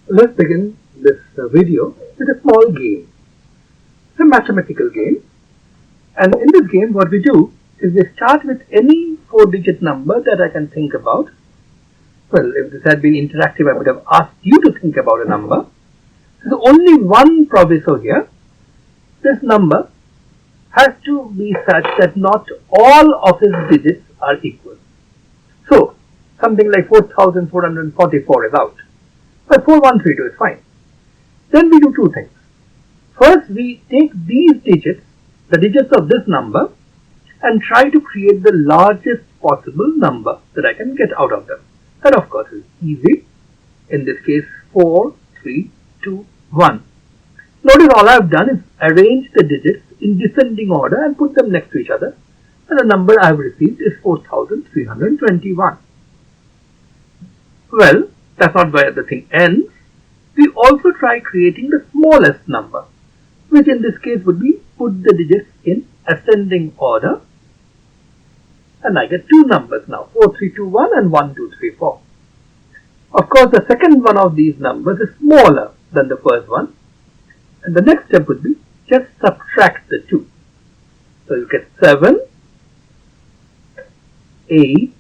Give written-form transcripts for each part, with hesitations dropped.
Let's begin this video with a small game. It's a mathematical game, and in this game what we do is we start with any 4-digit number that I can think about. Well, if this had been interactive, I would have asked you to think about a number. There's only one proviso here. This number has to be such that not all of its digits are equal. So, something like 4444 is out. But 4132 is fine. Then we do two things. First, we take these digits, the digits of this number, and try to create the largest possible number that I can get out of them. That of course is easy. In this case, 4, 3, 2, 1. Notice all I have done is arrange the digits in descending order and put them next to each other. And the number I have received is 4321. Well, that's not where the thing ends. We also try creating the smallest number, which in this case would be put the digits in ascending order. And I get two numbers now, 4321 and 1234. Of course, the second one of these numbers is smaller than the first one. And the next step would be just subtract the two. So you get 7, 8,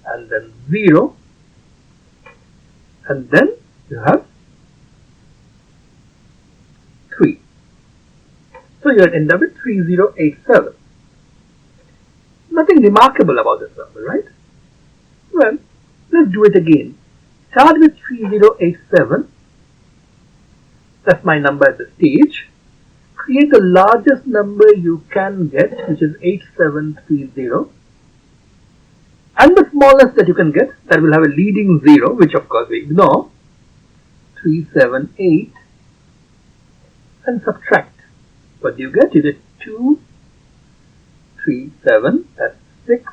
and then 0. And then you have 3. So you'll end up with 3087. Nothing remarkable about this number, right? Well, let's do it again. Start with 3087. That's my number at the stage. Create the largest number you can get, which is 8730. And the smallest that you can get, that will have a leading 0, which of course we ignore. 378. And subtract. What do you get? You get 2, 3, 7. That's 6.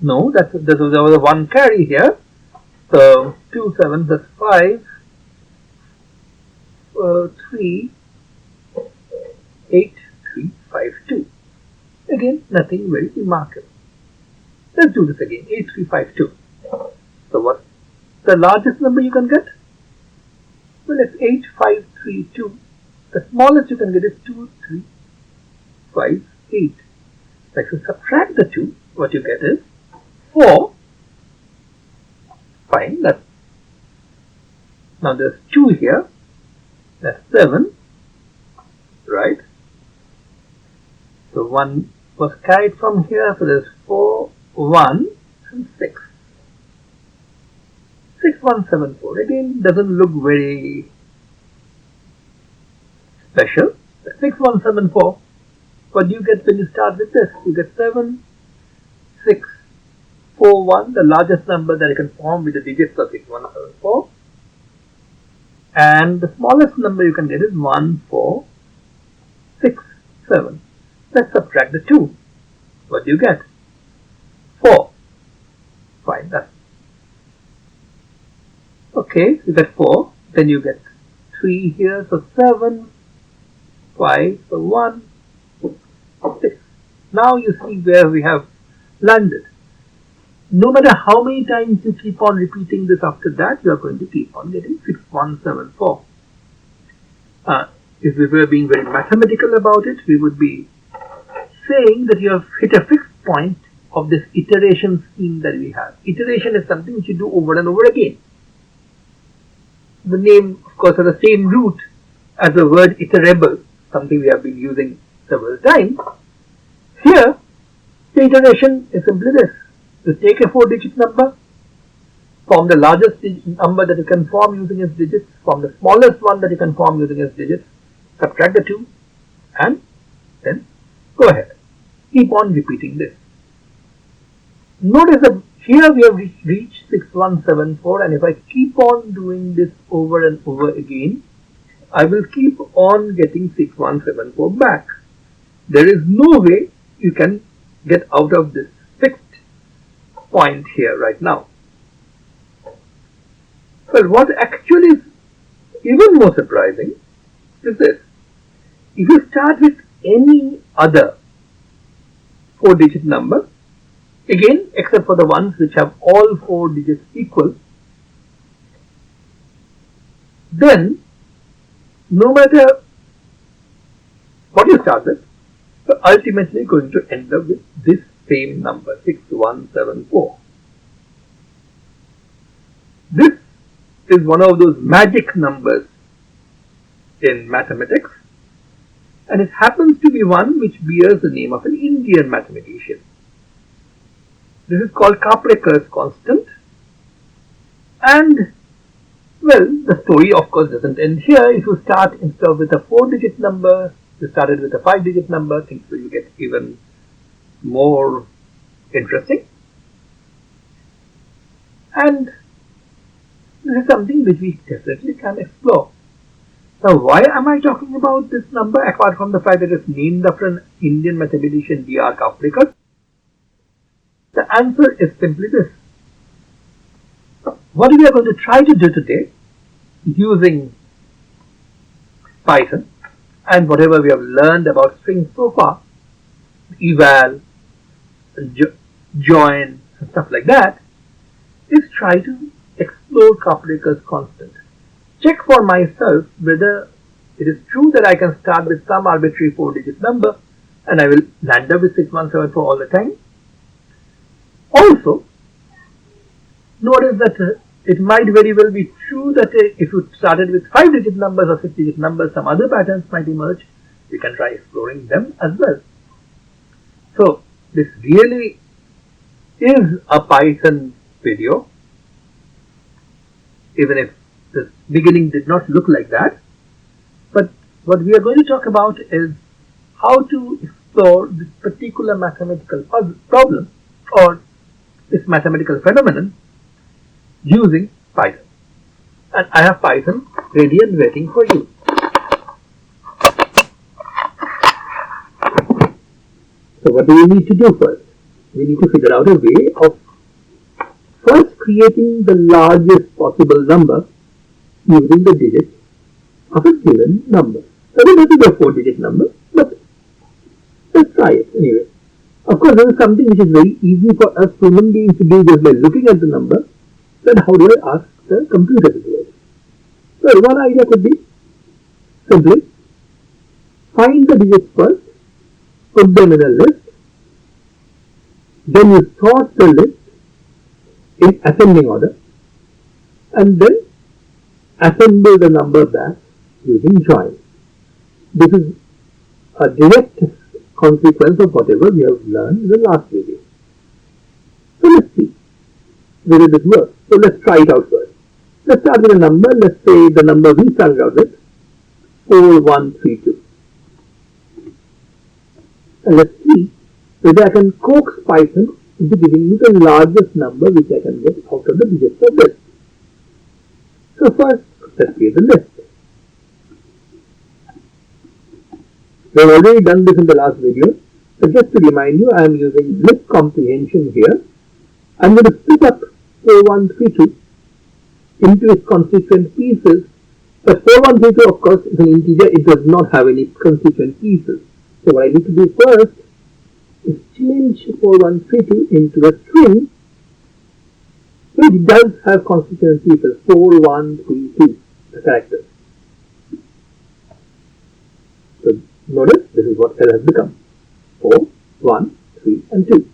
No, there was a 1 carry here. So 2 7 plus 5. 3, 8, 3, 5, 2. Again, nothing very remarkable. Let's do this again. 8352. So what's the largest number you can get? Well, it's 8532. The smallest you can get is 2358. If you subtract the 2, what you get is 4. Fine. Now there's 2 here. That's 7. Right? So 1 was carried from here. So there's 4, 1, and 6. 6174. Again, doesn't look very special. 6174. What do you get when you start with this? You get 7, 6, 4, 1, the largest number that you can form with the digits of 6174. And the smallest number you can get is 1, 4, 6, 7. Let's subtract the 2. What do you get? 4. Fine, that's okay. You get 4. Then you get 3 here, so 7, 5, so 1, 6. Now you see where we have landed. No matter how many times you keep on repeating this after that, you are going to keep on getting 6174. If we were being very mathematical about it, we would be saying that you have hit a fixed point of this iteration scheme that we have. Iteration is something which you do over and over again. The name, of course, has the same root as the word iterable, something we have been using several times. Here, the iteration is simply this. You take a 4-digit number, form the largest number that you can form using its digits, form the smallest one that you can form using its digits, subtract the 2, and then go ahead. Keep on repeating this. Notice that here we have reached 6174, and if I keep on doing this over and over again, I will keep on getting 6174 back. There is no way you can get out of this fixed point here right now. Well, what actually is even more surprising is this. If you start with any other 4-digit number, again, except for the ones which have all 4 digits equal, then no matter what you start with, you're ultimately going to end up with this same number, 6174. This is one of those magic numbers in mathematics, and it happens to be one which bears the name of an Indian mathematician. This is called Capricor's constant, and well, the story of course doesn't end here. If you start instead of with a 4-digit number, you started with a 5-digit number, things will get even more interesting. And this is something which we definitely can explore. Now, why am I talking about this number apart from the fact that it's named after an Indian mathematician, D.R. Kaprekar? The answer is simply this. What we are going to try to do today using Python and whatever we have learned about strings so far, eval, join, and stuff like that, is try to explore Kaprekar's constant. Check for myself whether it is true that I can start with some arbitrary 4-digit number and I will land up with 6174 all the time. Also, notice that it might very well be true that if you started with 5-digit numbers or 6-digit numbers, some other patterns might emerge. You can try exploring them as well. So, this really is a Python video, even if the beginning did not look like that. But what we are going to talk about is how to explore this particular mathematical problem or this mathematical phenomenon using Python. And I have Python ready and waiting for you. So what do we need to do first? We need to figure out a way of first creating the largest possible number using the digits of a given number. So this is a 4-digit number, but let's try it anyway. Of course, this is something which is very easy for us human beings to do just by looking at the number. Then how do I ask the computer to do it? So one idea could be simply find the digits first, put them in a list, then you sort the list in ascending order, and then assemble the number back using join. This is a direct consequence of whatever we have learned in the last video. So let's see whether this works. So let's try it out first. Let's start with a number. Let's say the number we started out with, 4132. And let's see whether I can coax Python into giving me the largest number which I can get out of the digits of this. So first, let's create the list. We have already done this in the last video, but just to remind you, I am using list comprehension here. I am going to split up 4132 into its constituent pieces, but 4132 of course is an integer, it does not have any constituent pieces. So what I need to do first is change 4132 into a string which does have constituent pieces, 4132, the characters. So notice this is what L has become, 4, 1, 3 and 2.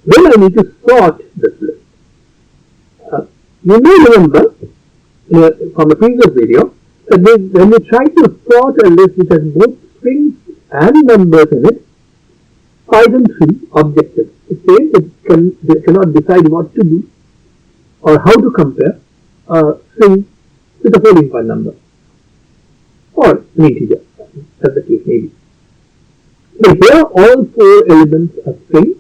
Then I need to sort this list. You may remember from the previous video that when you try to sort a list which has both strings and numbers in it, Python 3 objective. It says it cannot decide what to do or how to compare a string with a floating point number or an integer, as the case may be. So here all 4 elements are strings,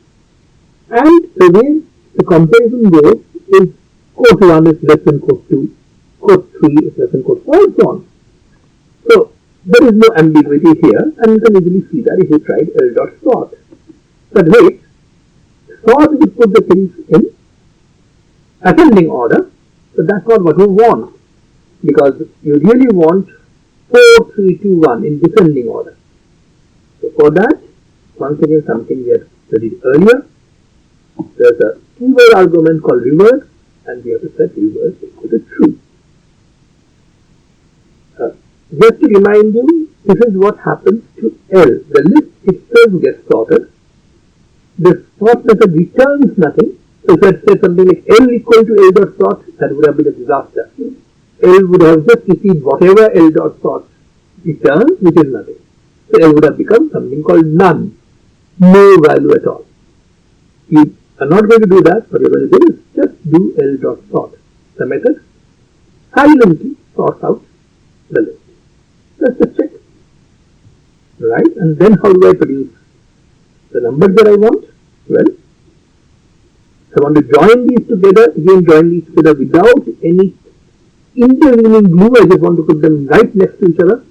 and the way the comparison goes is quote 1 is less than quote 2, quote 3 is less than quote 4, and so on. So there is no ambiguity here, and you can easily see that if you tried L.sort. But wait, sort will put the things in ascending order, but that's not what you want, because you really want 4, 3, 2, 1 in descending order. So for that, once again something we had studied earlier, there's a keyword argument called reverse, and we have to set reverse equal to true. Just to remind you, this is what happens to L. The list itself gets sorted. This sort method returns nothing. So if I say something like L equal to L dot sort, that would have been a disaster. L would have just received whatever L dot sort returns, which is nothing. So L would have become something called none. No value at all. You are not going to do that. What you are going to do is just do L dot sort. The method silently sorts out the list. Let's just check. Right, and then how do I produce the numbers that I want? Well, I want to join these together. Again, join these together without any intervening glue. I just want to put them right next to each other,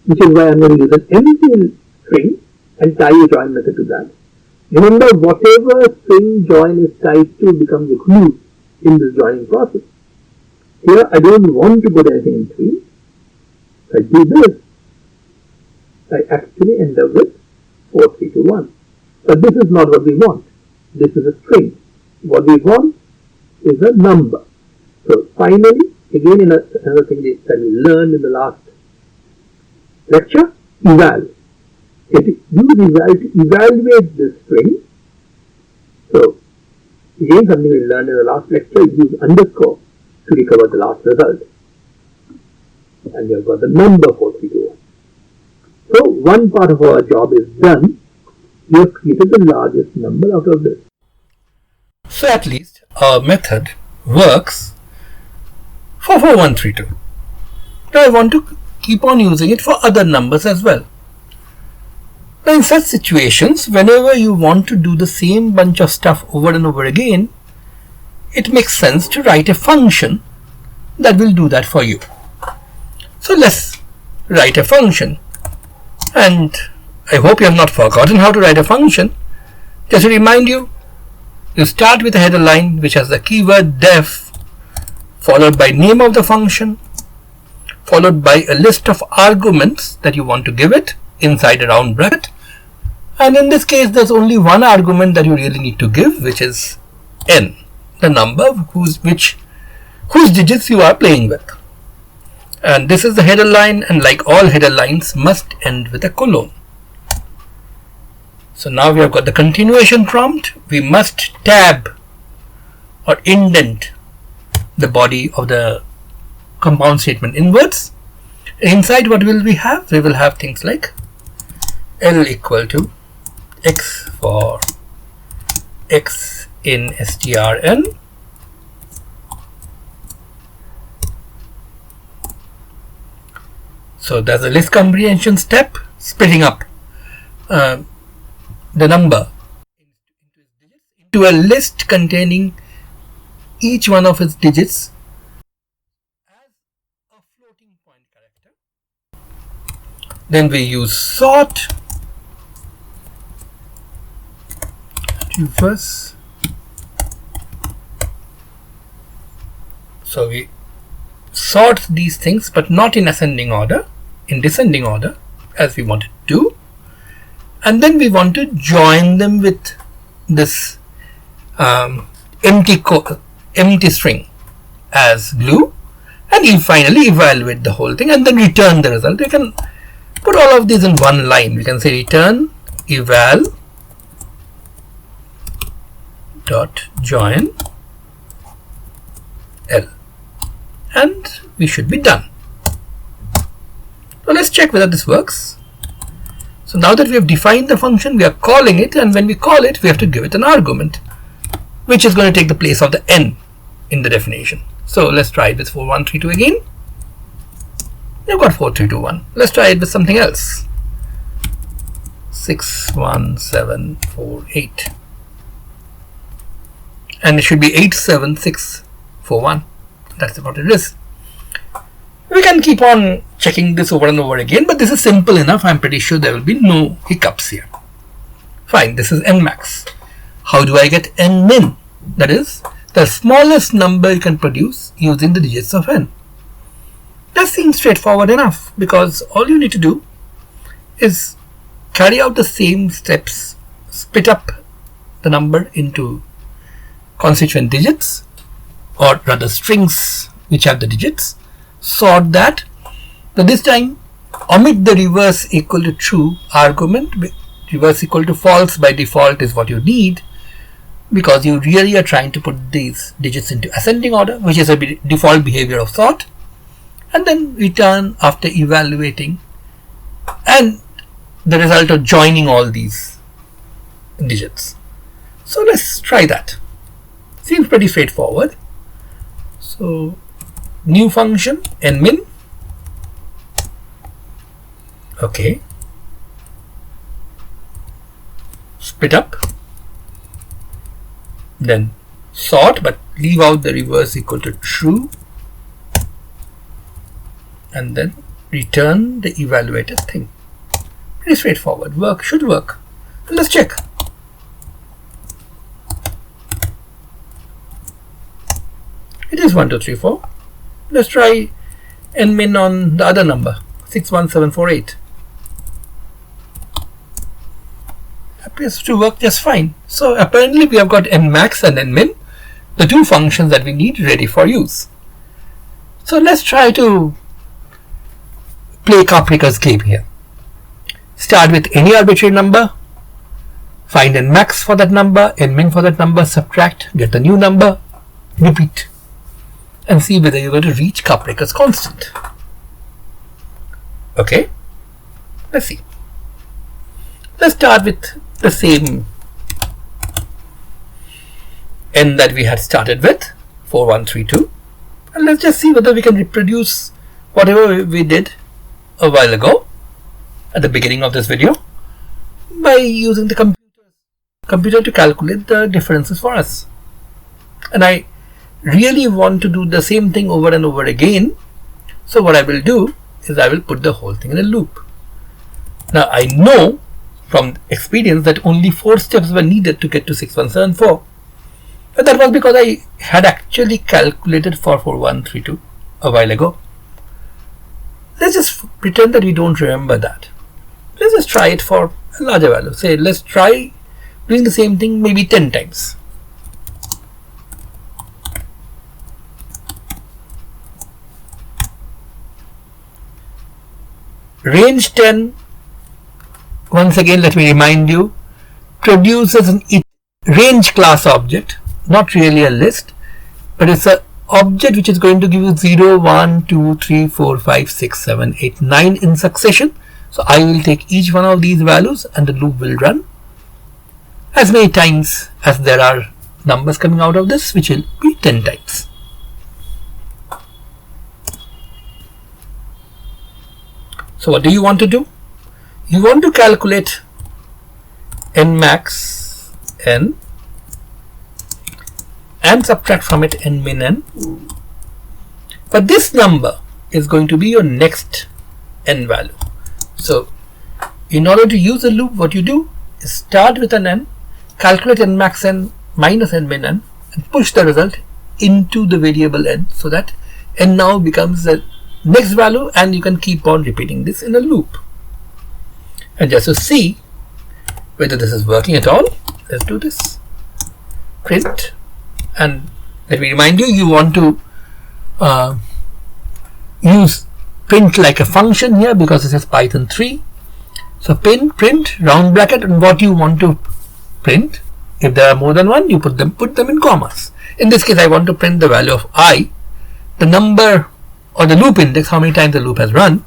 which is why I'm going to use an empty string and tie a join method to that. Remember, whatever string join is tied to becomes a glue in this joining process. Here, I don't want to put anything in between. If I do this, I actually end up with 4, 3, 2, 1. But this is not what we want. This is a string. What we want is a number. So finally, again, another thing that we learned in the last lecture, eval. Use eval to evaluate this string. So again, something we learned in the last lecture, use underscore to recover the last result. And you've got the number 4321. So one part of our job is done. We have created the largest number out of this. So at least our method works for 4132. Now I want to keep on using it for other numbers as well. Now in such situations, whenever you want to do the same bunch of stuff over and over again, it makes sense to write a function that will do that for you. So let's write a function, and I hope you have not forgotten how to write a function. Just to remind you, you start with a header line which has the keyword def, followed by name of the function, followed by a list of arguments that you want to give it inside a round bracket. And in this case, there's only one argument that you really need to give, which is n, the number whose digits you are playing with. And this is the header line, and like all header lines, must end with a colon. So now we have got the continuation prompt. We must tab or indent the body of the compound statement inwards. Inside, what will we have? We will have things like L equal to X for X in strn, so there's a list comprehension step, splitting up the number into a list containing each one of its digits as a floating point character. Then we use sort to first. So we sort these things, but not in ascending order, in descending order, as we wanted to do. And then we want to join them with this empty string as glue, and you finally evaluate the whole thing and then return the result. You can put all of these in one line. We can say return eval dot join L, and we should be done. So let's check whether this works. So now that we have defined the function, we are calling it, and when we call it, we have to give it an argument, which is going to take the place of the n in the definition. So let's try it with 4132 again. We've got 4321. Let's try it with something else. 61748. And it should be 87641. That's what it is. We can keep on checking this over and over again, but this is simple enough. I'm pretty sure there will be no hiccups here. Fine, this is n max. How do I get n min? That is the smallest number you can produce using the digits of n. That seems straightforward enough, because all you need to do is carry out the same steps, split up the number into constituent digits, or rather strings which have the digits, sort that, So this time, omit the reverse equal to true argument. Reverse equal to false by default is what you need, because you really are trying to put these digits into ascending order, which is a default behavior of sort, and then return after evaluating and the result of joining all these digits. So let's try that. Seems pretty straightforward. So new function nmin. Okay. Split up. Then sort, but leave out the reverse equal to true, and then return the evaluated thing. Pretty straightforward. Should work. And let's check. It is 1, 2, 3, 4. Let's try nmin on the other number, 61748. Appears to work just fine. So apparently we have got nmax and nmin, the two functions that we need, ready for use. So let's try to play Capricor's game here. Start with any arbitrary number, find nmax for that number, nmin for that number, subtract, get the new number, repeat, and see whether you're going to reach Capricor's constant. Okay, let's see. Let's start with the same n that we had started with, 4132, and let's just see whether we can reproduce whatever we did a while ago at the beginning of this video by using the computer to calculate the differences for us. And I really want to do the same thing over and over again, so what I will do is I will put the whole thing in a loop. Now I know from experience that only 4 steps were needed to get to 6174, but that was because I had actually calculated for 4132 a while ago. Let's just pretend that we don't remember that. Let's just try it for a larger value. Say, let's try doing the same thing maybe 10 times. Range 10, once again let me remind you, produces an range class object, not really a list, but it's an object which is going to give you 0, 1, 2, 3, 4, 5, 6, 7, 8, 9 in succession. So I will take each one of these values and the loop will run as many times as there are numbers coming out of this, which will be 10 times. So what do you want to do? You want to calculate nmax n and subtract from it nmin n. But this number is going to be your next n value. So in order to use a loop, what you do is start with an n, calculate nmax n minus nmin n, and push the result into the variable n, so that n now becomes the next value, and you can keep on repeating this in a loop. And just to see whether this is working at all, let's do this. Print, and let me remind you, you want to use print like a function here because this is Python 3. So print round bracket and what you want to print. If there are more than one, you put them in commas. In this case, I want to print the value of I, the number or the loop index, how many times the loop has run,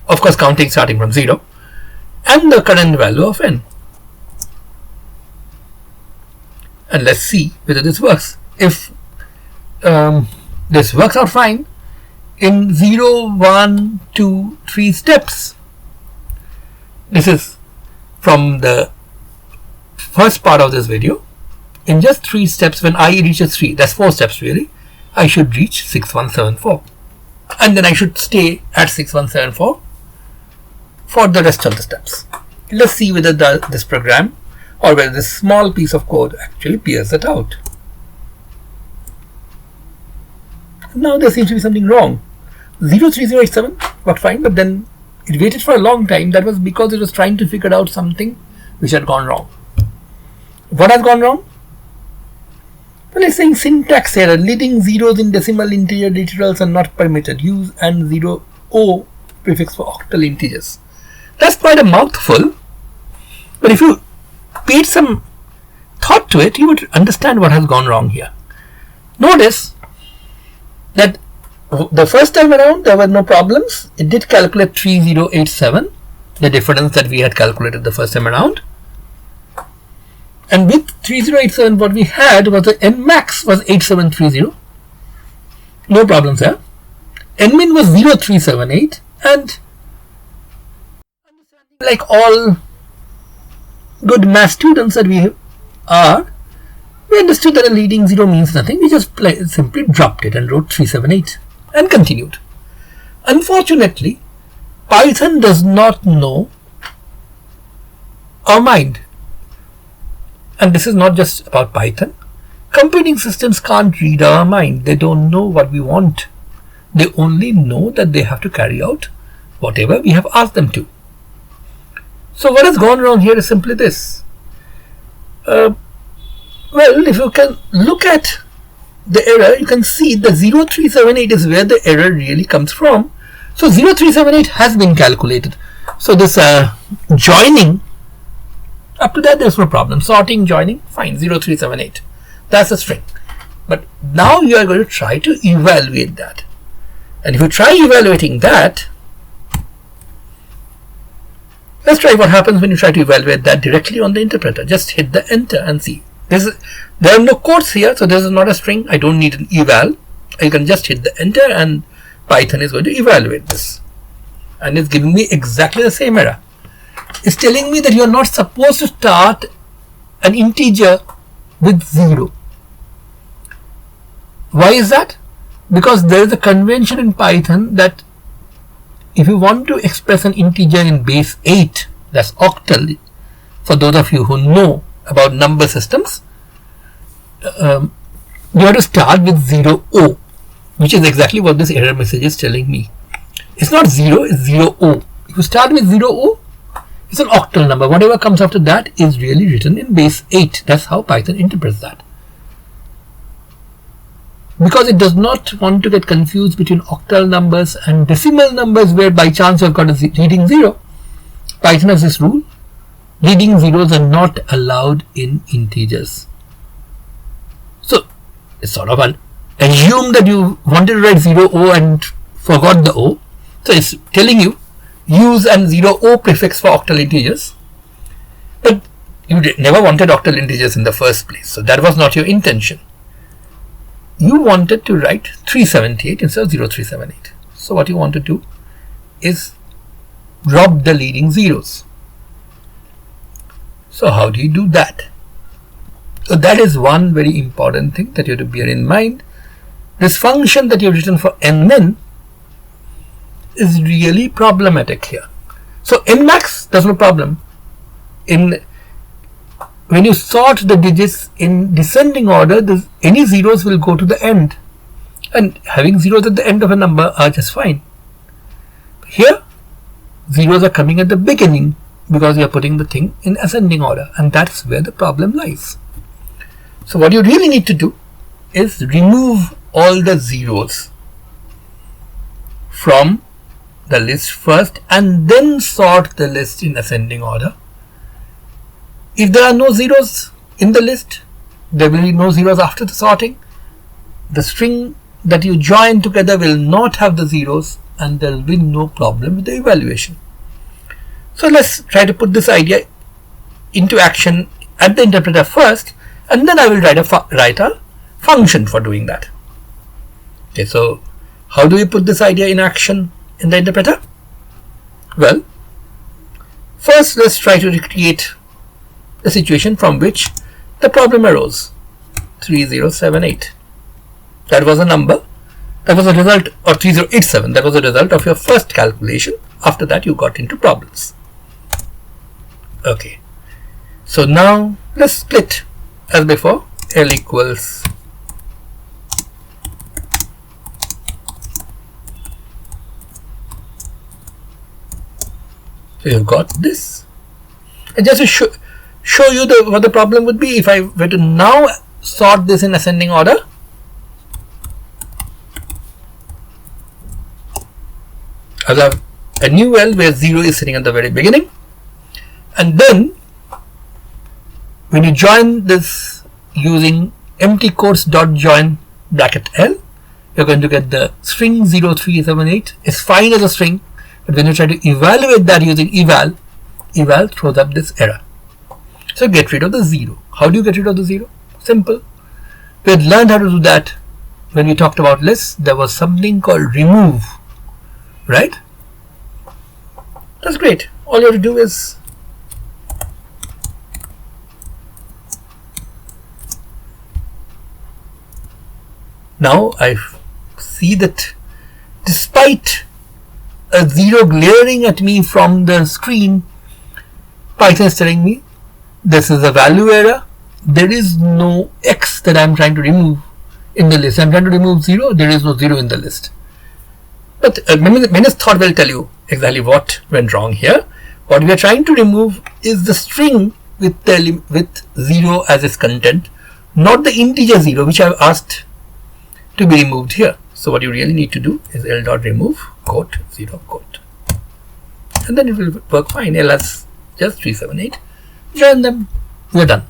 of course counting starting from 0, and the current value of n. And let's see whether this works. If this works out fine, in 0, 1, 2, 3 steps, this is from the first part of this video, in just 3 steps, when I reaches 3, that's 4 steps really, I should reach 6174. And then I should stay at 6174 for the rest of the steps. Let's see whether this program or whether this small piece of code actually bears it out. Now there seems to be something wrong. 03087 worked fine, but then it waited for a long time. That was because it was trying to figure out something which had gone wrong. What has gone wrong? Well, it's saying syntax error. Leading zeros in decimal integer literals are not permitted. Use and 0 O prefix for octal integers. That's quite a mouthful, but if you paid some thought to it, you would understand what has gone wrong here. Notice that the first time around there were no problems. It did calculate 3087, the difference that we had calculated the first time around. And with 3087 what we had was the n max was 8730. No problems there. N min was 0378, and like all good math students that we are, we understood that a leading 0 means nothing. We just simply dropped it and wrote 378 and continued. Unfortunately, Python does not know our mind. And this is not just about Python. Computing systems can't read our mind. They don't know what we want. They only know that they have to carry out whatever we have asked them to. So what has gone wrong here is simply this. Well, if you can look at the error, you can see the 0378 is where the error really comes from. So 0378 has been calculated. So this joining, up to that there's no problem. Sorting, joining, fine, 0378. That's a string. But now you are going to try to evaluate that. And if you try evaluating that, let's try what happens when you try to evaluate that directly on the interpreter. Just hit the enter and see. There are no quotes here, so this is not a string. I don't need an eval. I can just hit the enter and Python is going to evaluate this. And it's giving me exactly the same error. It's telling me that you are not supposed to start an integer with 0. Why is that? Because there is a convention in Python that if you want to express an integer in base 8, that's octal, for those of you who know about number systems, you have to start with 0O, which is exactly what this error message is telling me. It's not 0, it's 0O. If you start with 0O, it's an octal number. Whatever comes after that is really written in base 8. That's how Python interprets that. Because it does not want to get confused between octal numbers and decimal numbers where by chance you have got a leading 0, Python has this rule: leading zeros are not allowed in integers. So it's sort of assume that you wanted to write 0O and forgot the O. So it's telling you use an 0O prefix for octal integers. But you never wanted octal integers in the first place. So that was not your intention. You wanted to write 378 instead of 0378. So what you want to do is drop the leading zeros. So how do you do that? So that is one very important thing that you have to bear in mind. This function that you have written for nmin is really problematic here. So nmax, there's no problem. When you sort the digits in descending order, any zeros will go to the end, and having zeros at the end of a number are just fine. Here, zeros are coming at the beginning because you are putting the thing in ascending order, and that's where the problem lies. So what you really need to do is remove all the zeros from the list first and then sort the list in ascending order. If there are no zeros in the list, there will be no zeros after the sorting. The string that you join together will not have the zeros, and there will be no problem with the evaluation. So let's try to put this idea into action at the interpreter first, and then I will write a function for doing that. Okay, so how do we put this idea in action in the interpreter? Well, first let's try to recreate the situation from which the problem arose. 3078. That was a number. That was a result, or 3087. That was a result of your first calculation. After that, you got into problems. Okay. So now let's split as before. L equals so you've got this. And just to show you what the problem would be if I were to now sort this in ascending order. As a new L where 0 is sitting at the very beginning, and then when you join this using empty quotes dot join bracket L, you're going to get the string 0378. It's fine as a string, but when you try to evaluate that using eval throws up this error. So get rid of the 0. How do you get rid of the 0? Simple. We had learned how to do that when we talked about lists. There was something called remove, right? That's great. All you have to do is now I see that despite a 0 glaring at me from the screen, Python is telling me this is a value error. There is no X that I'm trying to remove in the list. I'm trying to remove 0. There is no 0 in the list. But Menace thought will tell you exactly what went wrong here. What we are trying to remove is the string with 0 as its content, not the integer 0 which I've asked to be removed here. So what you really need to do is l.remove quote 0 quote, and then it will work fine. L has just 378. Join them. We're done.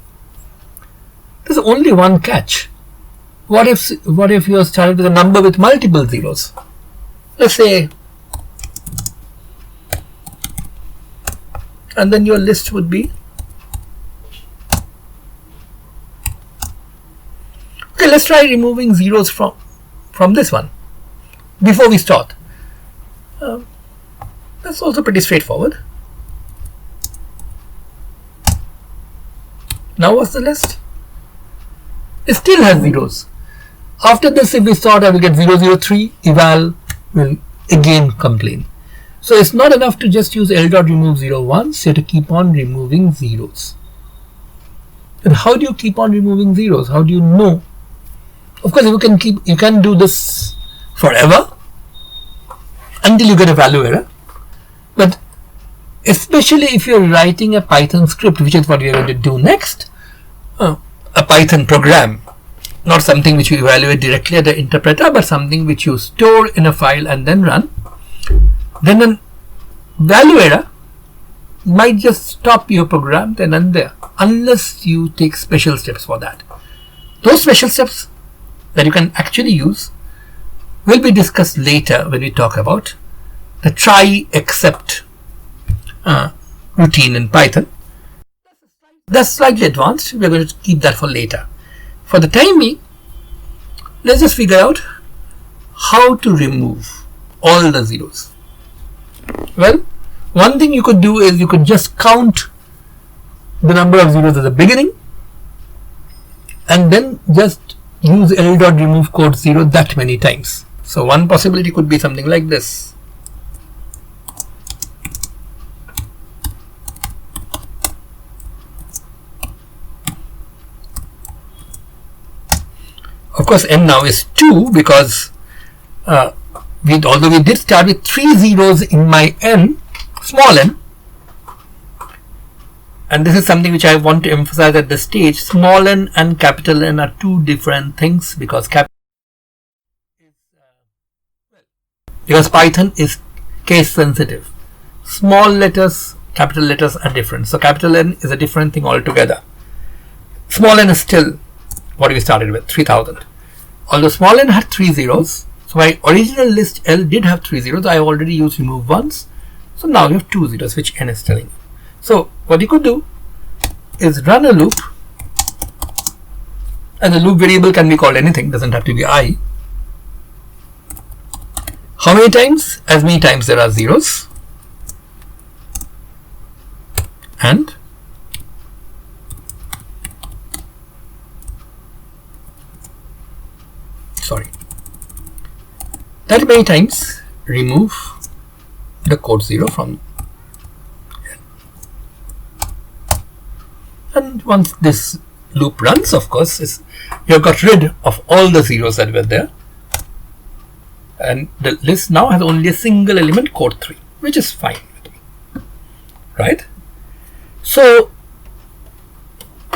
There's only one catch. What if you are started with a number with multiple zeros? Let's say, and then your list would be, okay, let's try removing zeros from this one before we start. That's also pretty straightforward. Now what's the list? It still has zeros. After this, if we start, I will get 003. Eval will again complain. So it's not enough to just use l.remove 0 once. You have to keep on removing zeros. And how do you keep on removing zeros? How do you know? Of course, you can do this forever until you get a value error. But especially if you're writing a Python script, which is what we are going to do next, a Python program, not something which you evaluate directly at the interpreter, but something which you store in a file and then run, then a value error might just stop your program then and there, unless you take special steps for that. Those special steps that you can actually use will be discussed later when we talk about the try except routine in Python. That's slightly advanced. We're going to keep that for later. For the time being, let's just figure out how to remove all the zeros. Well, one thing you could do is you could just count the number of zeros at the beginning and then just use l.remove quote 0 that many times. So one possibility could be something like this. Of course, n now is 2 because although we did start with 3 zeros in my n, small n, and this is something which I want to emphasize at this stage, small n and capital N are two different things because Python is case sensitive. Small letters, capital letters are different. So capital N is a different thing altogether. Small n is still what we started with, 3000. Although small n had 3 zeros, so my original list L did have 3 zeros. I already used remove once, so now you have 2 zeros, which n is telling you. So what you could do is run a loop, and the loop variable can be called anything, doesn't have to be I. How many times? As many times there are zeros, and that many times remove the quote 0 from, and once this loop runs, of course, you have got rid of all the zeros that were there, and the list now has only a single element, quote 3, which is fine with me, right? So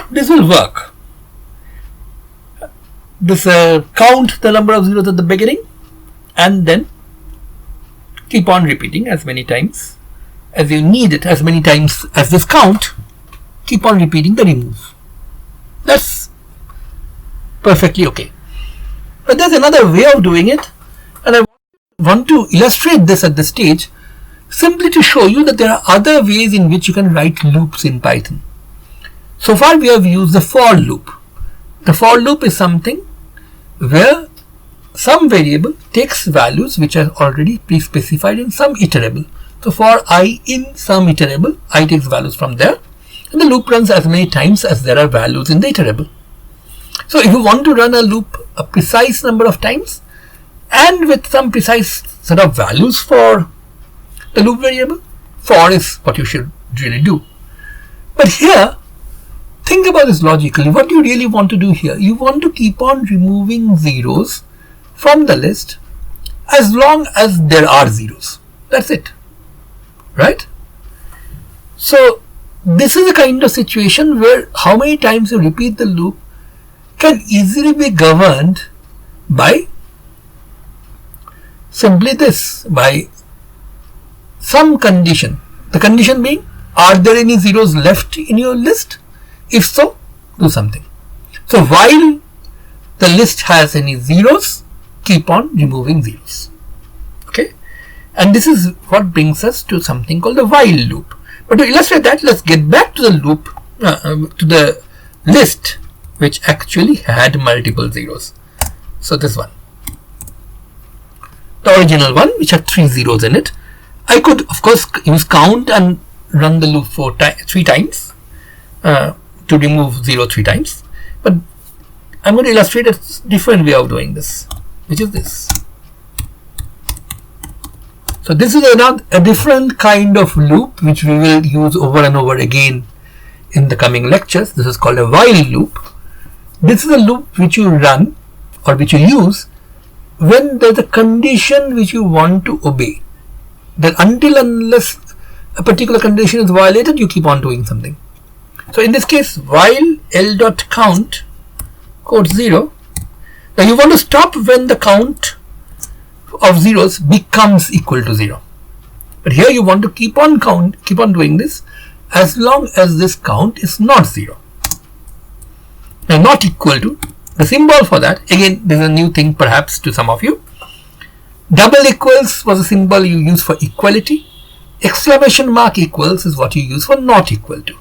this will work. This count the number of zeros at the beginning and then keep on repeating as many times as you need it, as many times as this count, keep on repeating the remove. That's perfectly okay. But there's another way of doing it, and I want to illustrate this at this stage simply to show you that there are other ways in which you can write loops in Python. So far we have used the for loop. The for loop is something where some variable takes values which are already pre-specified in some iterable. So for I in some iterable, I takes values from there, and the loop runs as many times as there are values in the iterable. So if you want to run a loop a precise number of times and with some precise set of values for the loop variable, for is what you should really do. But here, think about this logically. What you really want to do here, you want to keep on removing zeros from the list as long as there are zeros. That's it, right? So this is a kind of situation where how many times you repeat the loop can easily be governed by simply this, by some condition. The condition being, are there any zeros left in your list? If so, do something. So while the list has any zeros, keep on removing zeros. Okay, and this is what brings us to something called the while loop. But to illustrate that, let's get back to the loop, to the list which actually had multiple zeros. So this one, the original one, which had 3 zeros in it. I could of course use count and run the loop for 3 times to remove 0 3 times, but I'm going to illustrate a different way of doing this, which is this. So this is a different kind of loop which we will use over and over again in the coming lectures. This is called a while loop. This is a loop which you run or which you use when there's a condition which you want to obey. That unless a particular condition is violated, you keep on doing something. So in this case, while L.count quote 0, now you want to stop when the count of zeros becomes equal to 0. But here you want to keep on doing this as long as this count is not 0. Now not equal to, the symbol for that, again this is a new thing perhaps to some of you. Double equals was a symbol you use for equality. Exclamation mark equals is what you use for not equal to.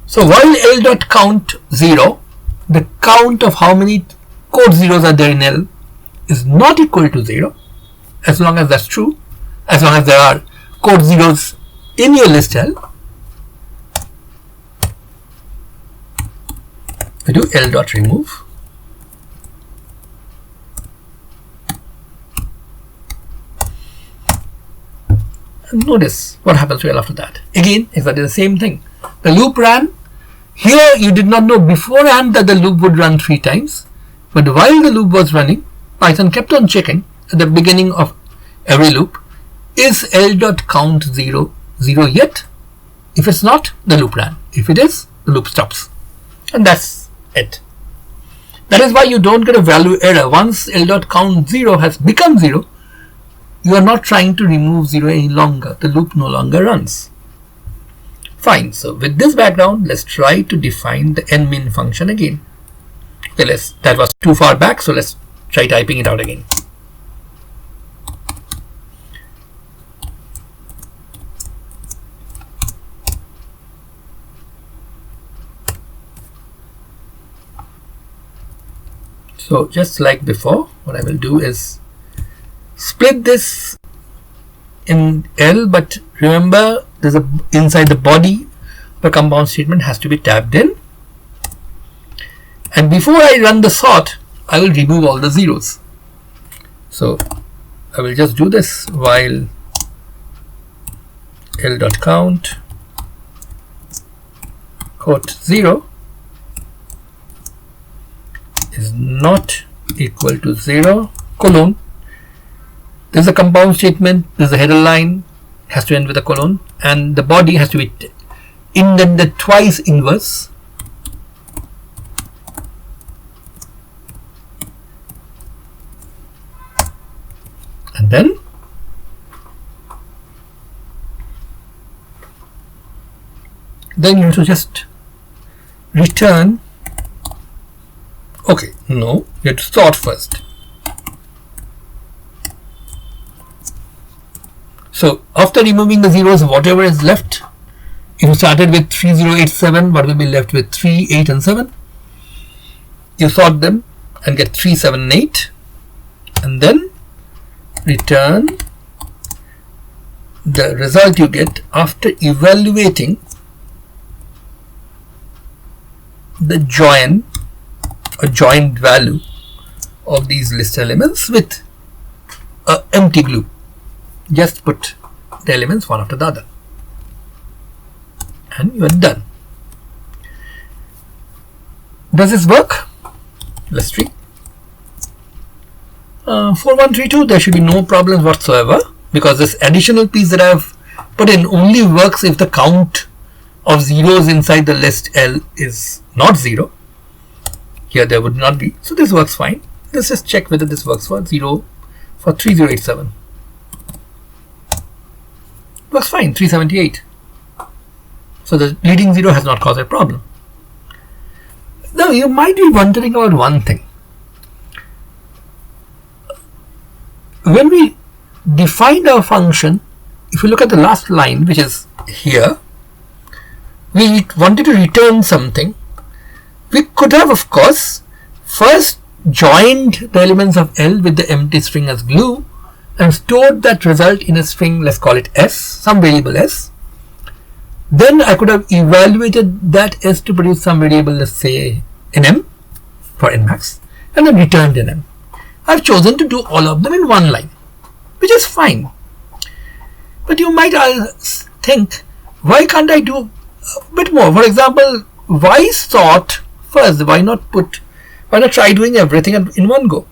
So while L.count 0, the count of how many quote zeros are there in L is not equal to 0, as long as that's true, as long as there are quote zeros in your list L, we do L.remove. And notice what happens to L after that. Again, exactly the same thing. The loop ran. Here you did not know beforehand that the loop would run 3 times, but while the loop was running, Python kept on checking at the beginning of every loop, is L.count 0 yet? If it's not, the loop ran. If it is, the loop stops. And that's it. That is why you don't get a value error. Once L.count 0 has become 0, you are not trying to remove 0 any longer. The loop no longer runs. Fine. So with this background, let's try to define the nmin function again. Okay, that was too far back, so let's try typing it out again. So just like before, what I will do is split this in L, but remember there's a inside the body the compound statement has to be tabbed in, and before I run the sort I will remove all the zeros. So I will just do this while L.count quote 0 is not equal to 0 colon. This is a compound statement, this is a header line, has to end with a colon, and the body has to be indented twice inverse. And then then you have to just return. Okay, no, you have to sort first. So after removing the zeros, whatever is left, if you started with 3087, what will be left with 3, 8 and 7? You sort them and get 3, 7 and 8, and then return the result you get after evaluating the join or joined value of these list elements with a empty glue. Just put the elements one after the other and you are done. Does this work? Let's see. 4132, there should be no problems whatsoever, because this additional piece that I have put in only works if the count of zeros inside the list L is not 0. Here there would not be, so this works fine. Let's just check whether this works for 3087. Works fine, 378. So the leading 0 has not caused a problem. Now you might be wondering about one thing. When we defined our function, if you look at the last line, which is here, we wanted to return something. We could have, of course, first joined the elements of L with the empty string as glue and stored that result in a string, let's call it S, some variable S. Then I could have evaluated that S to produce some variable, let's say nm for nmax, and then returned nm. I've chosen to do all of them in one line, which is fine. But you might think, why can't I do a bit more? For example, why sort first? Why not try doing everything in one go?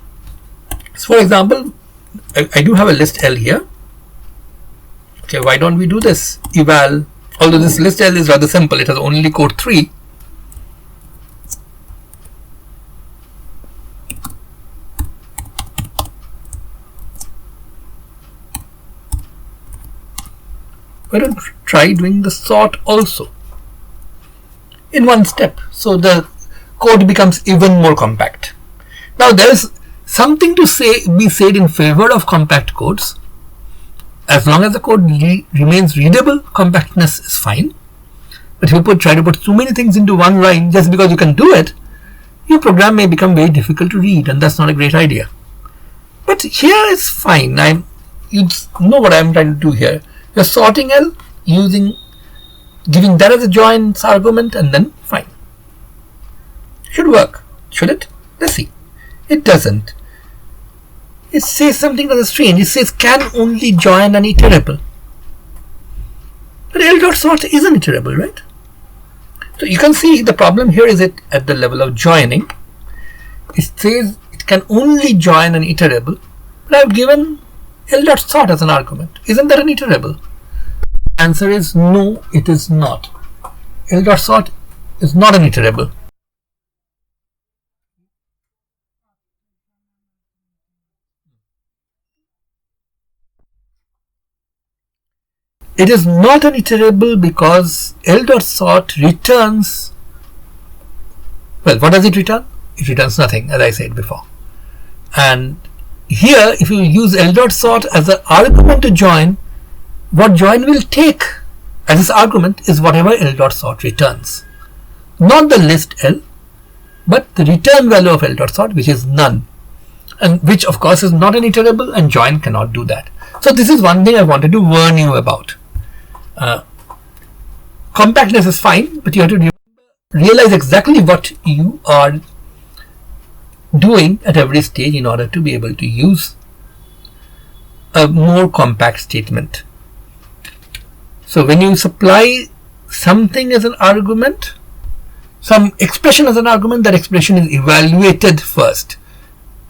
So for example, I do have a list L here. Okay, why don't we do this? Eval, although this list L is rather simple, it has only code 3. Why don't try doing the sort also in one step, so the code becomes even more compact. Now there is something to be said in favor of compact codes. As long as the code remains readable, compactness is fine. But if you try to put too many things into one line just because you can do it, your program may become very difficult to read, and that's not a great idea. But here is fine. You know what I'm trying to do here. You're sorting L, giving that as a joins argument, and then fine. Should work, should it? Let's see. It doesn't. It says something rather strange. It says can only join an iterable. But L.sort is an iterable, right? So you can see the problem here is at the level of joining. It says it can only join an iterable, but I've given L.sort as an argument. Isn't that an iterable? Answer is no, it is not. L.sort is not an iterable. It is not an iterable because L.sort returns, well, what does it return? It returns nothing, as I said before. And here, if you use L.sort as an argument to join, what join will take as its argument is whatever L.sort returns. Not the list L, but the return value of L.sort, which is none. And which of course is not an iterable, and join cannot do that. So this is one thing I wanted to warn you about. Compactness is fine, but you have to realize exactly what you are doing at every stage in order to be able to use a more compact statement. So when you supply something as an argument, some expression as an argument, that expression is evaluated first,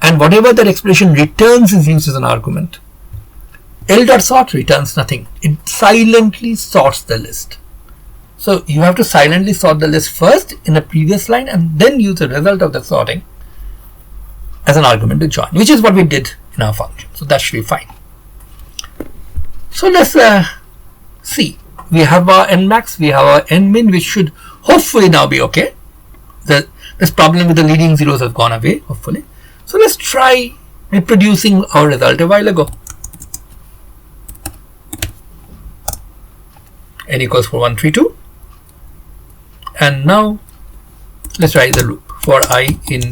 and whatever that expression returns is used as an argument. L.sort returns nothing. It silently sorts the list. So you have to silently sort the list first in a previous line and then use the result of the sorting as an argument to join, which is what we did in our function. So that should be fine. So let's see. we have our nmax, we have our nmin, which should hopefully now be okay. This problem with the leading zeros has gone away, hopefully. So let's try reproducing our result a while ago. N equals 4132. And now let's try the loop for I in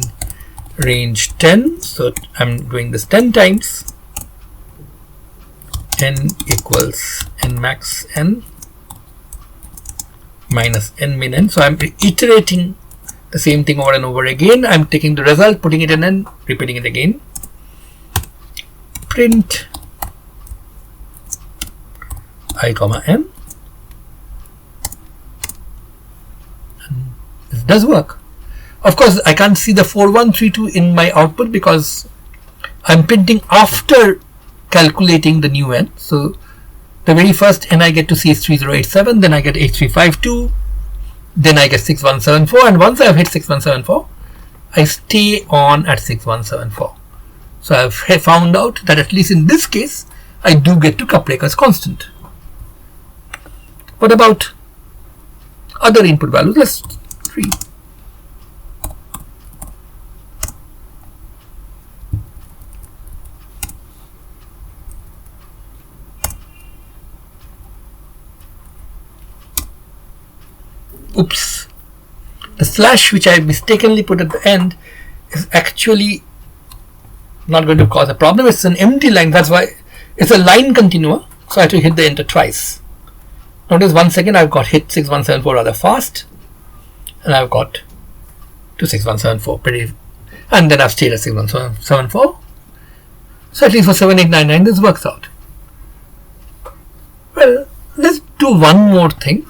range 10. So I'm doing this 10 times. N equals n max n minus n min n. So I'm iterating the same thing over and over again. I'm taking the result, putting it in n, repeating it again. Print I comma n. And this does work. Of course, I can't see the 4132 in my output because I'm printing after calculating the new n. So the very first n I get to see is 3087, then I get 8352, then I get 6174, and once I've hit 6174, I stay on at 6174. So I've found out that at least in this case, I do get to Kaprekar's constant. What about other input values? Let's read. Oops, the slash which I mistakenly put at the end is actually not going to cause a problem. It's an empty line, that's why it's a line continua, so I have to hit the enter twice. Notice 1 second I've got hit 6174 rather fast, and I've got to 6174 pretty, and then I've stayed at 6174. So at least for 7899 this works out. Well, let's do one more thing.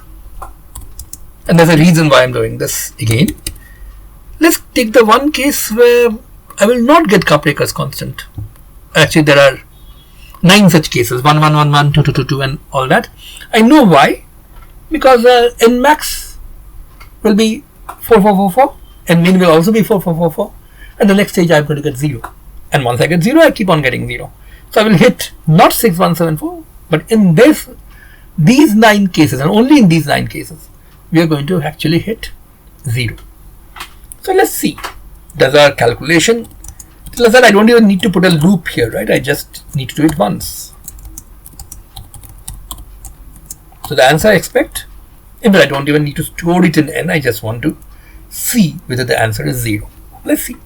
And there's a reason why I'm doing this again. Let's take the one case where I will not get Kaprekar's constant. Actually, there are 9 such cases, 1, 1, 1, 1, 2, 2, 2, 2, and all that. I know why. Because nmax will be 4444, and min will also be 4444, and the next stage I'm going to get 0. And once I get 0, I keep on getting 0. So I will hit not 6174, but in these 9 cases, and only in these 9 cases, we are going to actually hit 0. So let's see. Does our calculation tell us that I don't even need to put a loop here, right? I just need to do it once. So the answer I expect, but I don't even need to store it in n. I just want to see whether the answer is 0. Let's see.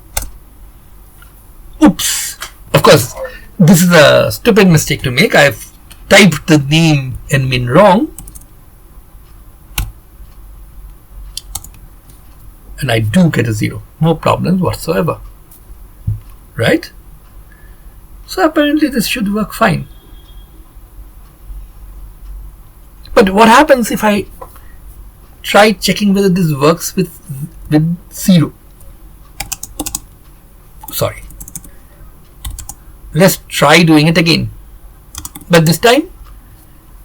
Oops. Of course, this is a stupid mistake to make. I've typed the name nmin wrong. And I do get a 0, no problems whatsoever, right? So apparently this should work fine. But what happens if I try checking whether this works with 0? Sorry. Let's try doing it again. But this time,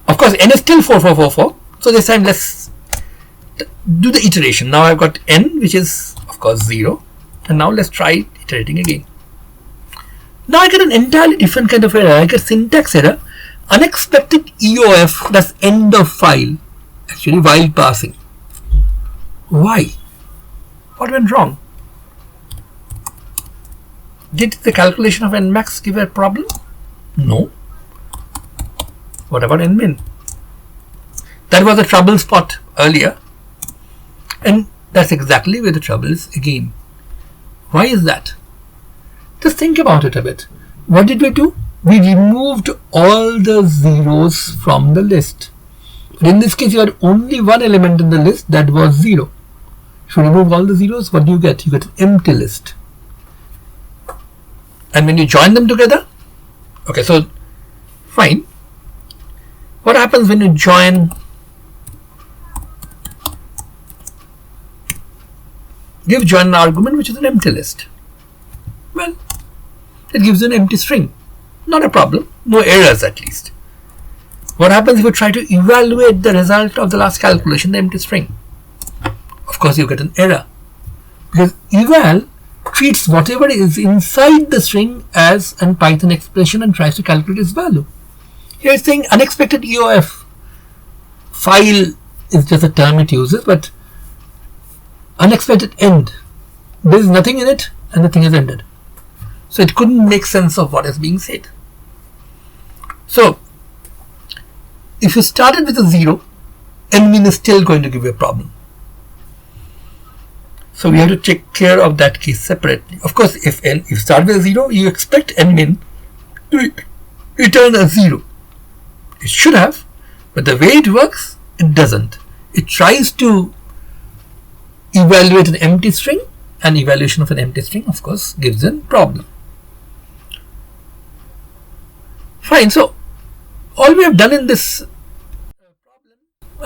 of course, n is still 4444. So this time let's do the iteration. Now I've got n, which is of course 0, and now let's try iterating again. Now I get an entirely different kind of error. I get syntax error, unexpected EOF, that's end of file, actually while passing. Why? What went wrong? Did the calculation of nmax give a problem? No. What about nmin? That was a trouble spot earlier. And that's exactly where the trouble is again. Why is that? Just think about it a bit. What did we do? We removed all the zeros from the list. But in this case, you had only one element in the list that was 0. If you remove all the zeros, what do you get? You get an empty list. And when you join them together, okay, so fine. What happens when you join? Give join an argument which is an empty list. Well, it gives you an empty string. Not a problem. No errors at least. What happens if you try to evaluate the result of the last calculation, the empty string? Of course, you get an error. Because eval treats whatever is inside the string as an Python expression and tries to calculate its value. Here it's saying unexpected EOF file is just a term it uses, but unexpected end. There is nothing in it and the thing is ended. So it couldn't make sense of what is being said. So if you started with a 0, nmin is still going to give you a problem. So we have to take care of that case separately. Of course, if you start with a 0, you expect nmin to return a 0. It should have, but the way it works, it doesn't. It tries to evaluate an empty string, and evaluation of an empty string, of course, gives a problem. Fine. So all we have done in this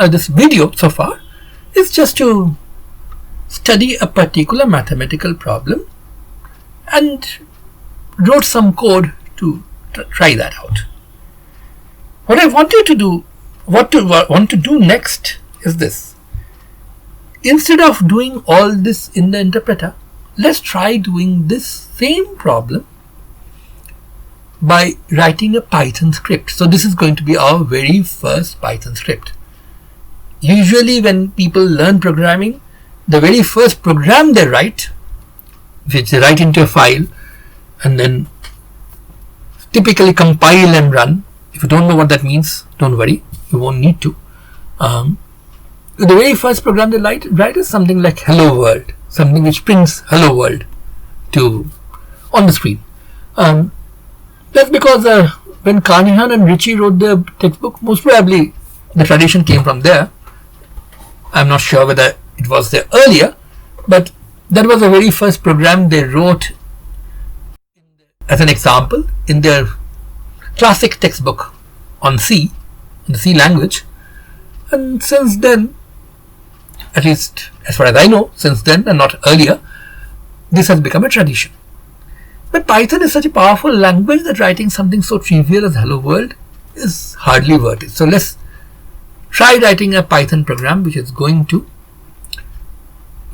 this video so far is just to study a particular mathematical problem and wrote some code to try that out. What I want you to do, want to do next is this. Instead of doing all this in the interpreter, let's try doing this same problem by writing a Python script. So this is going to be our very first Python script. Usually when people learn programming, the very first program they write, which they write into a file and then typically compile and run. If you don't know what that means, don't worry, you won't need to. The very first program they write is something like hello world, something which prints hello world on the screen. That's because when Carnahan and Ritchie wrote the textbook, most probably the tradition came from there. I'm not sure whether it was there earlier, but that was the very first program they wrote as an example in their classic textbook on C, in the C language. And since then, at least as far as I know, since then and not earlier, this has become a tradition. But Python is such a powerful language that writing something so trivial as hello world is hardly worth it. So let's try writing a Python program which is going to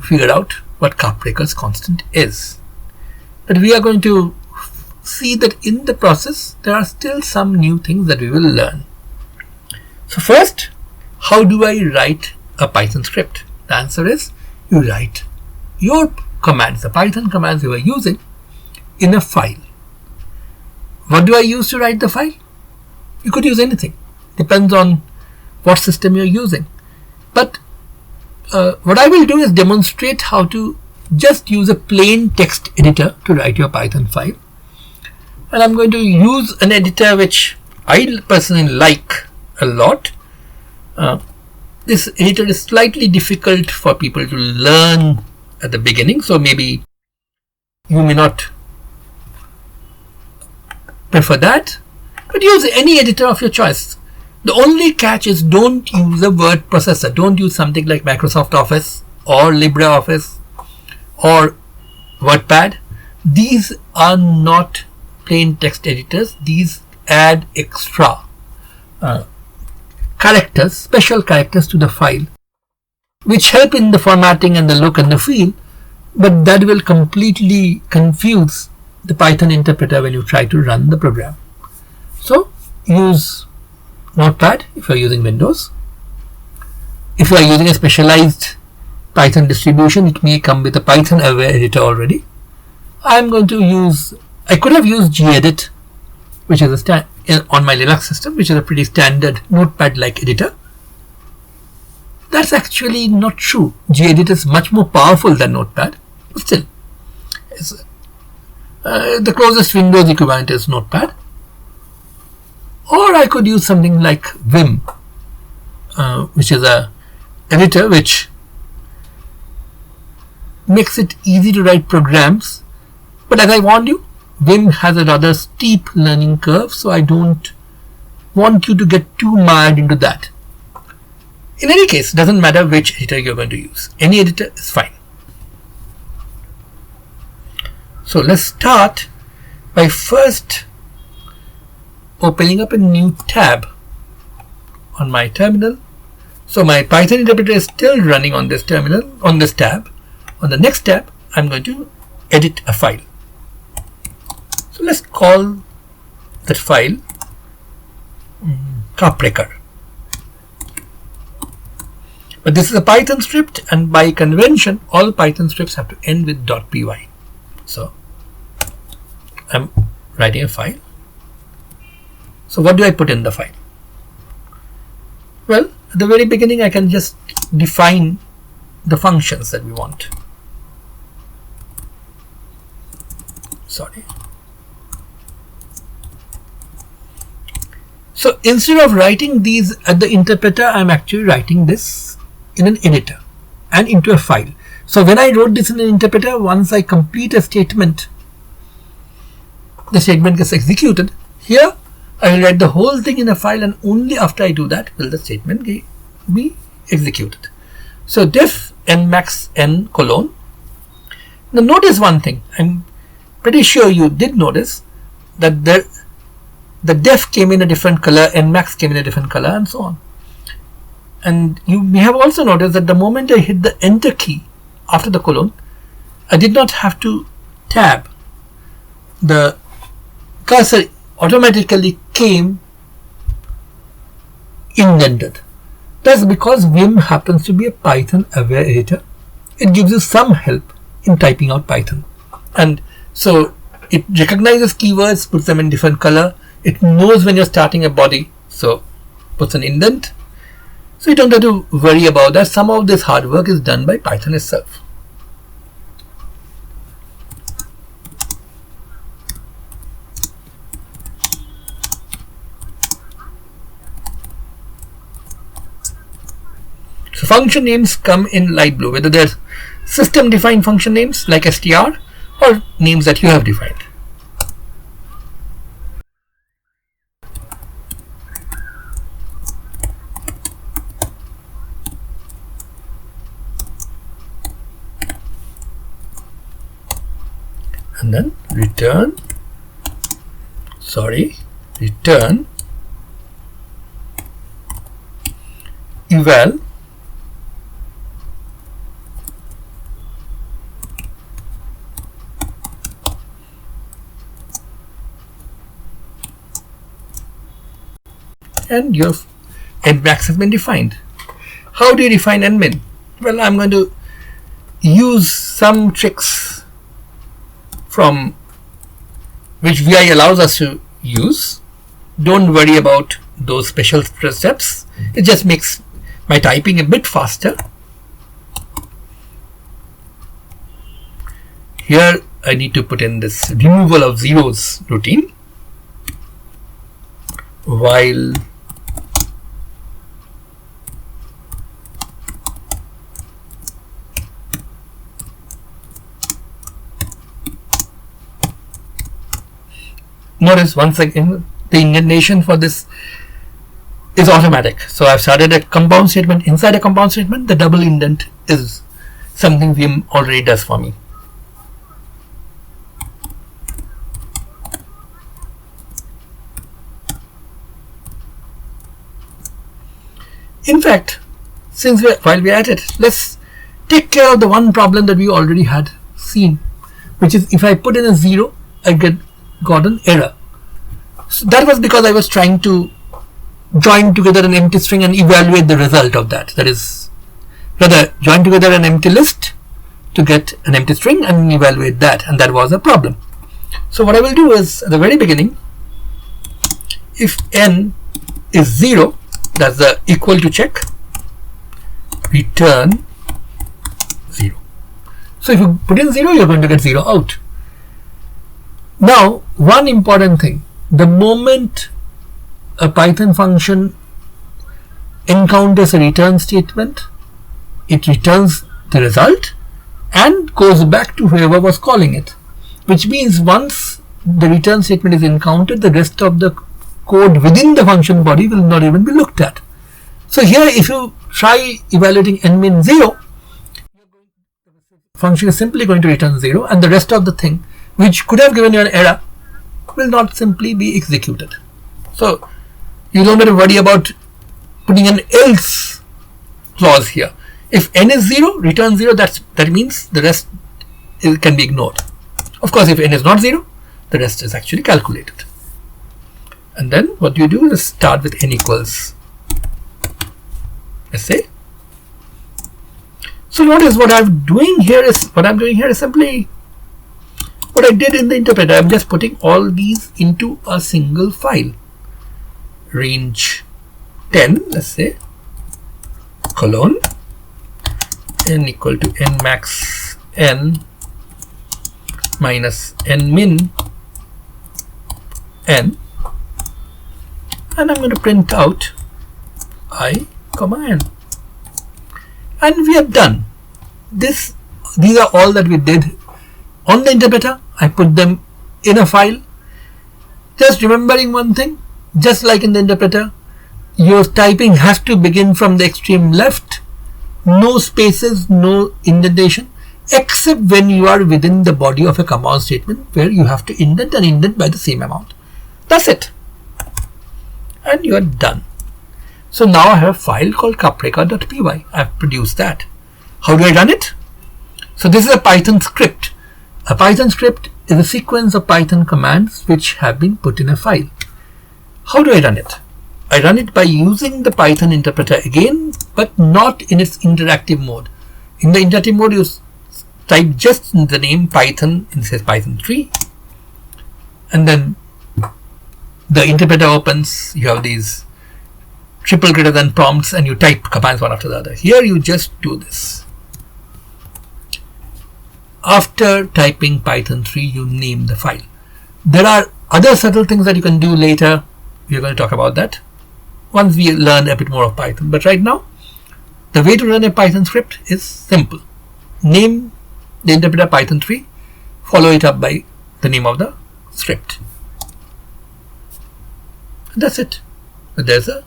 figure out what Capricor's constant is. But we are going to see that in the process there are still some new things that we will learn. So first, how do I write a Python script? The answer is you write your commands, the Python commands you are using, in a file. What do I use to write the file? You could use anything. Depends on what system you're using. But what I will do is demonstrate how to just use a plain text editor to write your Python file. And I'm going to use an editor which I personally like a lot. This editor is slightly difficult for people to learn at the beginning, so maybe you may not prefer that, but use any editor of your choice. The only catch is don't use a word processor. Don't use something like Microsoft Office or LibreOffice or WordPad. These are not plain text editors. These add extra characters, special characters to the file, which help in the formatting and the look and the feel, but that will completely confuse the Python interpreter when you try to run the program. So use Notepad if you are using Windows. If you are using a specialized Python distribution, it may come with a Python aware editor already. I could have used gedit, which is on my Linux system, which is a pretty standard Notepad-like editor. That's actually not true. Gedit is much more powerful than Notepad, but still, the closest Windows equivalent is Notepad. Or I could use something like Vim, which is a editor which makes it easy to write programs. But as I warned you, Vim has a rather steep learning curve, so I don't want you to get too mired into that. In any case, it doesn't matter which editor you're going to use. Any editor is fine. So let's start by first opening up a new tab on my terminal. So my Python interpreter is still running on this terminal, on this tab. On the next tab, I'm going to edit a file. So let's call that file Kaprekar. But this is a Python script, and by convention all Python scripts have to end with .py. So I'm writing a file. So what do I put in the file? Well, at the very beginning I can just define the functions that we want. Sorry. So instead of writing these at the interpreter, I'm actually writing this in an editor and into a file. So when I wrote this in an interpreter, once I complete a statement, the statement gets executed. Here I will write the whole thing in a file, and only after I do that will the statement be executed. So def nmax n colon. Now notice one thing. I'm pretty sure you did notice that the def came in a different color, nmax came in a different color, and so on. And you may have also noticed that the moment I hit the enter key after the colon, I did not have to tab. The cursor automatically came indented. That's because Vim happens to be a Python aware editor. It gives you some help in typing out Python. And so it recognizes keywords, puts them in different color. It knows when you're starting a body, so puts an indent. So you don't have to worry about that. Some of this hard work is done by Python itself. So function names come in light blue, whether they're system defined function names like str or names that you have defined. And then return eval and your nmax has been defined. How do you define nmin? Well, I'm going to use some tricks from which VI allows us to use. Don't worry about those special steps. It just makes my typing a bit faster. Here I need to put in this removal of zeros routine. While notice once again the indentation for this is automatic. So I've started a compound statement. Inside a compound statement, the double indent is something Vim already does for me. In fact, while we're at it, let's take care of the one problem that we already had seen, which is if I put in a 0, I got an error. So that was because I was trying to join together an empty string and evaluate the result of that. That is, rather join together an empty list to get an empty string and evaluate that, and that was a problem. So what I will do is, at the very beginning, if n is 0, that's the equal to check, return 0. So if you put in 0, you're going to get 0 out. Now, one important thing, the moment a Python function encounters a return statement, it returns the result and goes back to whoever was calling it, which means once the return statement is encountered, the rest of the code within the function body will not even be looked at. So here, if you try evaluating nmin 0, the function is simply going to return 0, and the rest of the thing, which could have given you an error, will not simply be executed. So you don't have to worry about putting an else clause here. If n is 0, return 0, that means the rest can be ignored. Of course, if n is not 0, the rest is actually calculated. And then what you do is start with n equals, let's say, So notice what I'm doing here is simply what I did in the interpreter. I'm just putting all these into a single file. Range 10, let's say, colon n equal to n max n minus n min n, and I'm going to print out I comma n, and we are done. These are all that we did on the interpreter. I put them in a file. Just remembering one thing, just like in the interpreter, your typing has to begin from the extreme left, no spaces, no indentation, except when you are within the body of a command statement where you have to indent and indent by the same amount. That's it. And you are done. So now I have a file called Kaprekar.py. I've produced that. How do I run it? So this is a Python script. A Python script is a sequence of Python commands which have been put in a file. How do I run it? I run it by using the Python interpreter again, but not in its interactive mode. In the interactive mode, you type just the name Python, and it says Python 3, and then the interpreter opens. You have these triple greater than prompts, and you type commands one after the other. Here you just do this. After typing Python 3, you name the file. There are other subtle things that you can do later. We're going to talk about that once we learn a bit more of Python. But right now, the way to run a Python script is simple. Name the interpreter Python 3, follow it up by the name of the script. And that's it. But there's a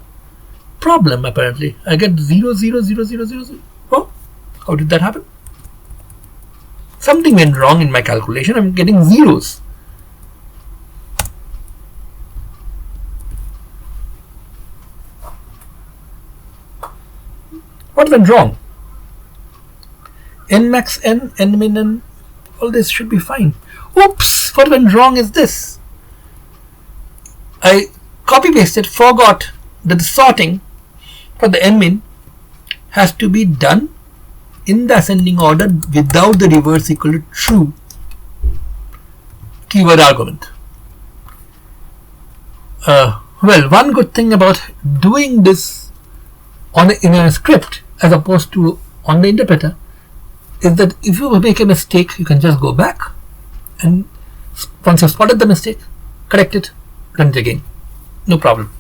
problem apparently. I get 0, 0, 0, 0, 0, 0. Oh, how did that happen? Something went wrong in my calculation. I'm getting zeros. What went wrong? N max n, n min n, all this should be fine. Oops, what went wrong is this. I copy pasted, forgot that the sorting for the n min has to be done in the ascending order without the reverse equal to true keyword argument. Well, one good thing about doing this in a script as opposed to on the interpreter is that if you make a mistake, you can just go back and once you've spotted the mistake, correct it, run it again. No problem.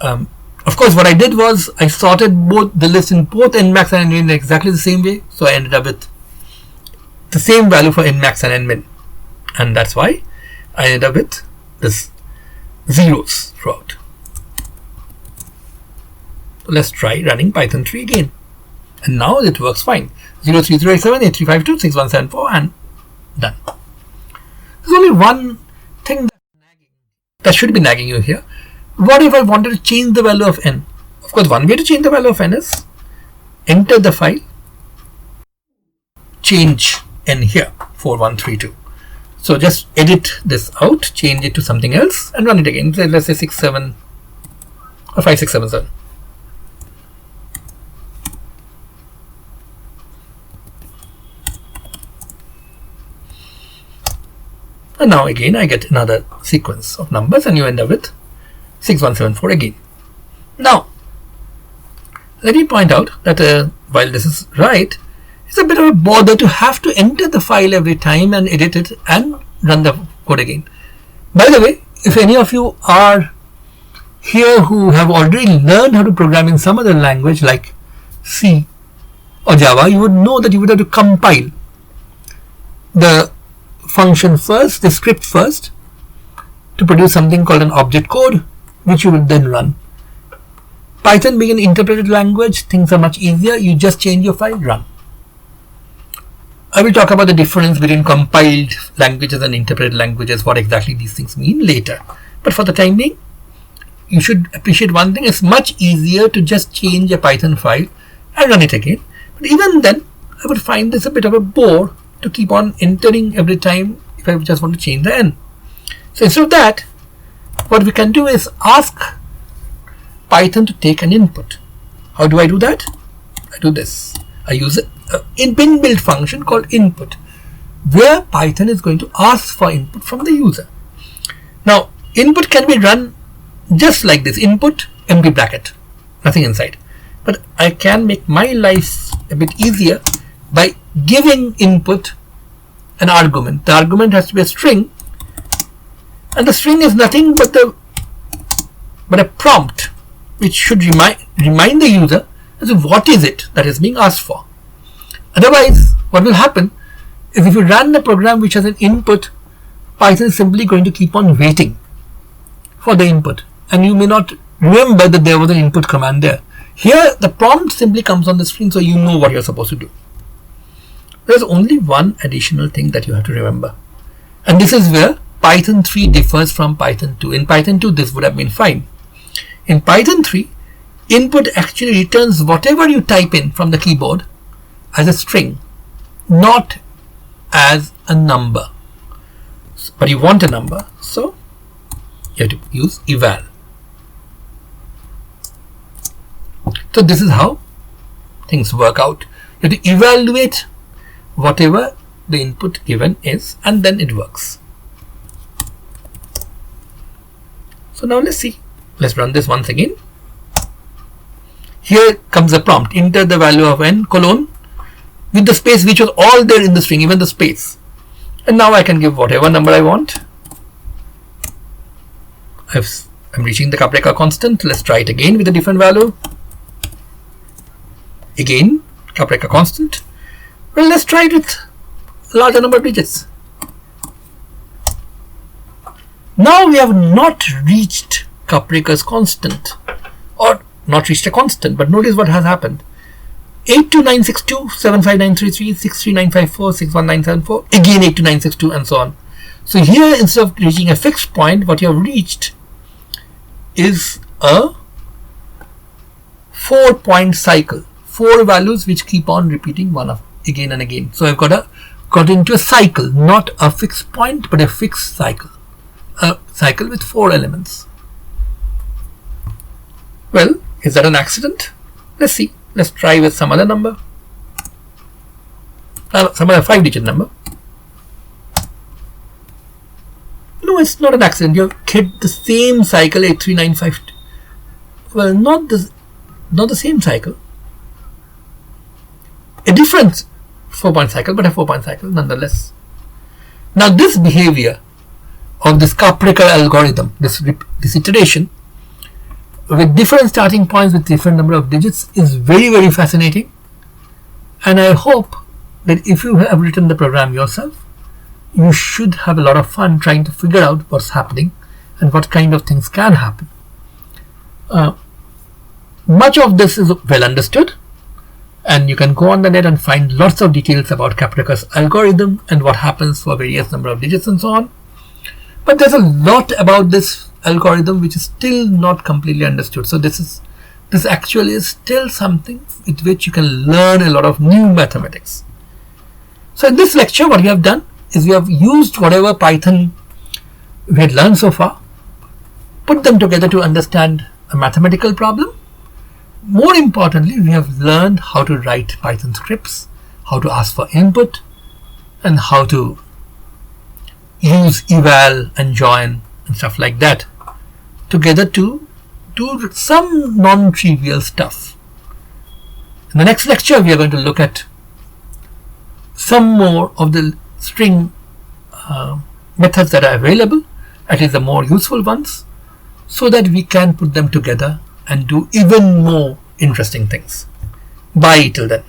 Of course, what I did was I sorted both the list in both nmax and nmin in exactly the same way, so I ended up with the same value for nmax and nmin, and that's why I ended up with this zeros throughout. So let's try running Python 3 again, and now it works fine. 03087 8352 6174 and done. There's only one thing that should be nagging you here. What if I wanted to change the value of n? Of course, one way to change the value of n is enter the file, change n here 4132. So just edit this out, change it to something else, and run it again. Let's say 67 or 5677. And now again I get another sequence of numbers, and you end up with 6174 again. Now, let me point out that while this is right, it's a bit of a bother to have to enter the file every time and edit it and run the code again. By the way, if any of you are here who have already learned how to program in some other language like C or Java, you would know that you would have to compile the function first, the script first, to produce something called an object code, which you will then run. Python being an interpreted language, things are much easier. You just change your file, run. I will talk about the difference between compiled languages and interpreted languages, what exactly these things mean later. But for the time being, you should appreciate one thing. It's much easier to just change a Python file and run it again. But even then, I would find this a bit of a bore to keep on entering every time if I just want to change the n. So instead of that, what we can do is ask Python to take an input. How do I do that? I do this. I use an inbuilt function called input, where Python is going to ask for input from the user. Now, input can be run just like this: input, empty bracket, nothing inside. But I can make my life a bit easier by giving input an argument. The argument has to be a string, and the string is nothing but a prompt which should remind the user as to what is it that is being asked for. Otherwise, what will happen is, if you run a program which has an input, Python is simply going to keep on waiting for the input, and you may not remember that there was an input command there. Here, the prompt simply comes on the screen, so you know what you're supposed to do. There's only one additional thing that you have to remember, and this is where Python 3 differs from Python 2. In Python 2, this would have been fine. In Python 3, input actually returns whatever you type in from the keyboard as a string, not as a number. But you want a number, so you have to use eval. So this is how things work out. You have to evaluate whatever the input given is, and then it works. So now let's see. Let's run this once again. Here comes the prompt: enter the value of n colon with the space which was all there in the string, even the space. And now I can give whatever number I want. I'm reaching the Kaprekar constant. Let's try it again with a different value. Again, Kaprekar constant. Well, let's try it with a larger number of digits. Now we have not reached Kaprekar's constant, or not reached a constant, but notice what has happened. 82962, 75933, 63954, 61974, again 82962, and so on. So here, instead of reaching a fixed point, what you have reached is a 4-point cycle. 4 values which keep on repeating again and again. So I've got into a cycle, not a fixed point, but a fixed cycle. A cycle with 4 elements. Well, is that an accident? Let's see. Let's try with some other number. Some other 5-digit number. No, it's not an accident. You hit the same cycle, 83952. Well, not the same cycle. A different 4-point cycle, but a 4-point cycle nonetheless. Now this behavior of this Kaprekar algorithm, this iteration with different starting points with different number of digits, is very, very fascinating. And I hope that if you have written the program yourself, you should have a lot of fun trying to figure out what's happening and what kind of things can happen. Much of this is well understood, and you can go on the net and find lots of details about Kaprekar's algorithm and what happens for various number of digits and so on. But there's a lot about this algorithm which is still not completely understood. So this actually is still something with which you can learn a lot of new mathematics. So in this lecture, what we have done is we have used whatever Python we had learned so far, put them together to understand a mathematical problem. More importantly, we have learned how to write Python scripts, how to ask for input, and how to use eval and join and stuff like that together to do some non-trivial stuff. In the next lecture, we are going to look at some more of the string methods that are available, at least the more useful ones, so that we can put them together and do even more interesting things. Bye till then.